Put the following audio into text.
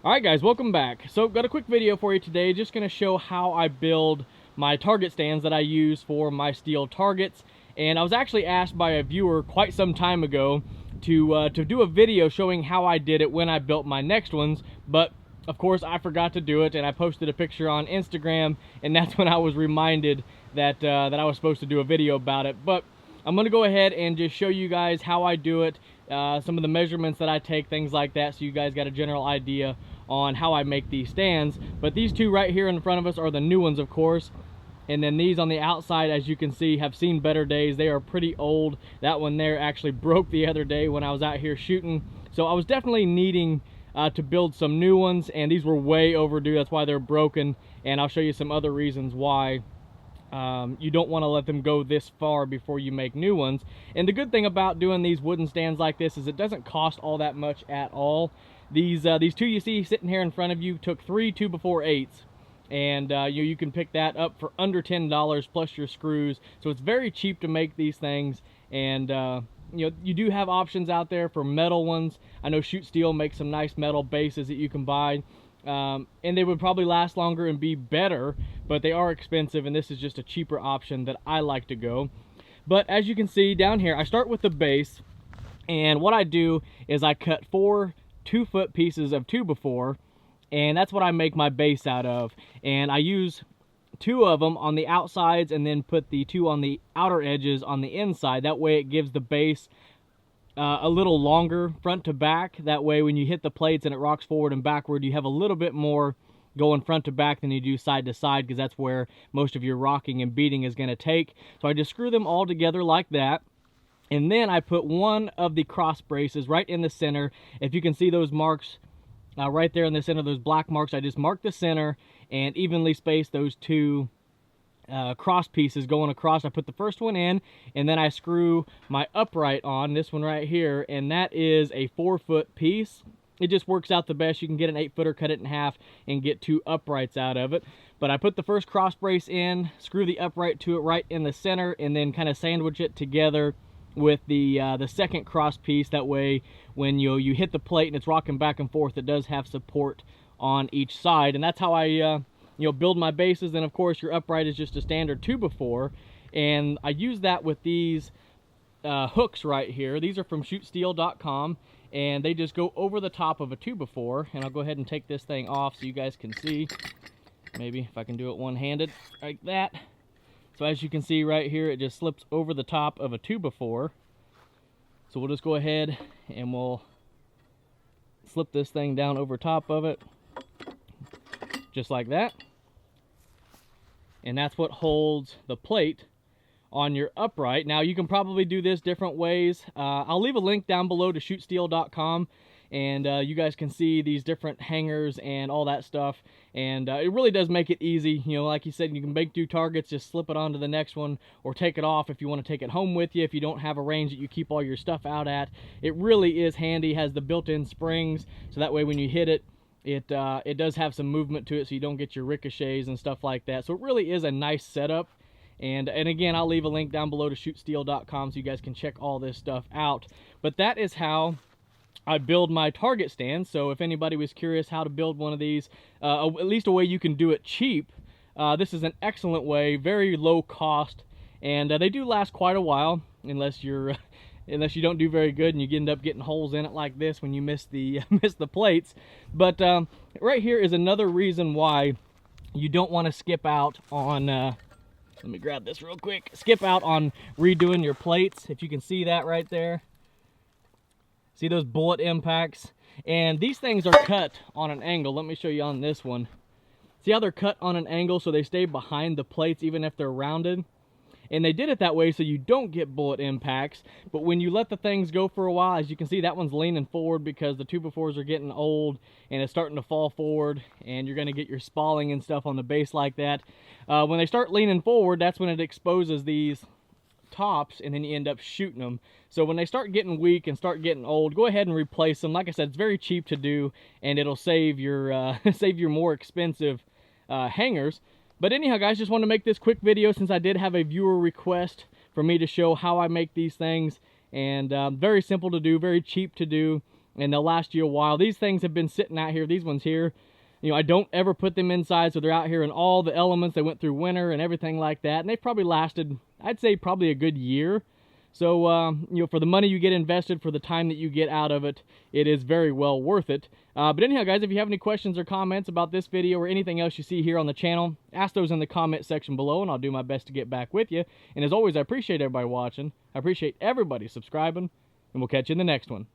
Alright guys, welcome back. So got a quick video for you today, just going to show how I build my target stands that I use for my steel targets. And I was actually asked by a viewer quite some time ago to do a video showing how I did it when I built my next ones, but of course I forgot to do it, and I posted a picture on Instagram, and that's when I was reminded that I was supposed to do a video about it. But I'm going to go ahead and just show you guys how I do it, some of the measurements that I take, things like that, so you guys got a general idea on how I make these stands. But these two right here in front of us are the new ones, of course, and then these on the outside, as you can see, have seen better days. They are pretty old. That one there actually broke the other day when I was out here shooting, so I was definitely needing to build some new ones, and these were way overdue. That's why they're broken, and I'll show you some other reasons why you don't want to let them go this far before you make new ones. And the good thing about doing these wooden stands like this is it doesn't cost all that much at all. These two you see sitting here in front of you took 3 2x4/8s, and you can pick that up for under $10 plus your screws. So it's very cheap to make these things, and you do have options out there for metal ones. I know Shoot Steel makes some nice metal bases that you can buy. And they would probably last longer and be better, but they are expensive, and this is just a cheaper option that I like to go. But as you can see down here, I start with the base, and what I do is I cut 4 2-foot pieces of 2x4, and that's what I make my base out of. And I use 2 of them on the outsides and then put the 2 on the outer edges on the inside. That way it gives the base a little longer front to back. That way when you hit the plates and it rocks forward and backward, you have a little bit more going front to back than you do side to side, because that's where most of your rocking and beating is going to take. So I just screw them all together like that, and then I put one of the cross braces right in the center. If you can see those marks right there in the center, those black marks, I just mark the center and evenly space those 2 cross pieces going across. I put the first one in, and then I screw my upright on, this one right here, and that is a 4-foot piece. It just works out the best. You can get an 8-footer, cut it in half, and get 2 uprights out of it. But I put the first cross brace in, screw the upright to it right in the center, and then kind of sandwich it together with the second cross piece. That way when you hit the plate and it's rocking back and forth, it does have support on each side. And that's how I build my bases. And of course your upright is just a standard 2x4, and I use that with these hooks right here. These are from shootsteel.com, and they just go over the top of a 2x4. And I'll go ahead and take this thing off so you guys can see. Maybe if I can do it one-handed like that. So as you can see right here, it just slips over the top of a 2x4. So we'll just go ahead and we'll slip this thing down over top of it, just like that. And that's what holds the plate on your upright. Now you can probably do this different ways. I'll leave a link down below to shootsteel.com, and you guys can see these different hangers and all that stuff. And it really does make it easy. Like you said, you can make 2 targets, just slip it onto the next one, or take it off if you want to take it home with you, if you don't have a range that you keep all your stuff out at. It really is handy. Has the built-in springs, so that way when you hit it, it does have some movement to it, so you don't get your ricochets and stuff like that. So it really is a nice setup. And again, I'll leave a link down below to shootsteel.com so you guys can check all this stuff out. But that is how I build my target stand. So if anybody was curious how to build one of these, at least a way you can do it cheap, this is an excellent way, very low cost, and they do last quite a while, unless you don't do very good and you end up getting holes in it like this when you miss the miss the plates. But right here is another reason why you don't want to skip out on let me grab this real quick. Skip out on redoing your plates. If you can see that right there. See those bullet impacts? And these things are cut on an angle. Let me show you on this one. See how they're cut on an angle so they stay behind the plates even if they're rounded? And they did it that way so you don't get bullet impacts. But when you let the things go for a while, as you can see, that one's leaning forward because the 2x4s are getting old and it's starting to fall forward, and you're going to get your spalling and stuff on the base like that. When they start leaning forward, that's when it exposes these tops, and then you end up shooting them. So when they start getting weak and start getting old, go ahead and replace them. Like I said, it's very cheap to do, and it'll save your save your more expensive hangers. But anyhow, guys, just wanted to make this quick video since I did have a viewer request for me to show how I make these things. And very simple to do, very cheap to do. and they'll last you a while. These things have been sitting out here, these ones here, you know, I don't ever put them inside, so they're out here in all the elements. They went through winter and everything like that, and they've probably lasted, I'd say, probably a good year. So, you know, for the money you get invested, for the time that you get out of it, it is very well worth it. But anyhow, guys, if you have any questions or comments about this video or anything else you see here on the channel, ask those in the comment section below, and I'll do my best to get back with you. And as always, I appreciate everybody watching. I appreciate everybody subscribing, and we'll catch you in the next one.